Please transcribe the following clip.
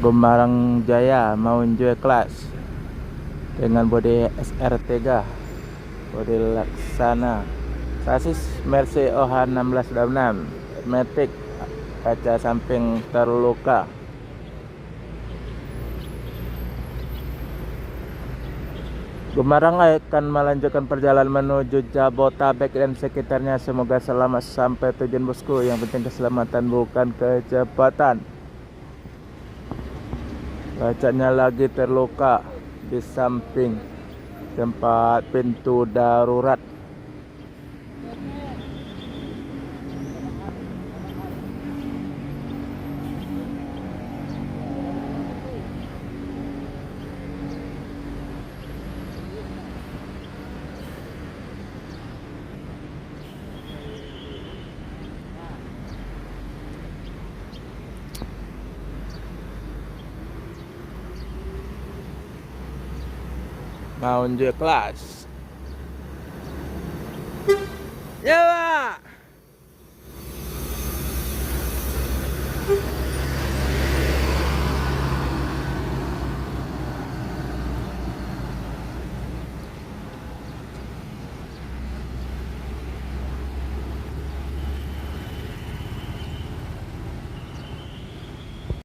Gemarang Jaya mau enjoy kelas dengan bodi SR3, bodi laksana, sasis Mercy OH 1626, matic, kaca samping terluka. Gemarang akan melanjutkan perjalanan menuju Jabotabek dan sekitarnya. Semoga selamat sampai tujuan bosku. Yang penting keselamatan bukan kecepatan. Kacanya lagi terluka di samping tempat pintu darurat. Mau unjuk kelas. Ya.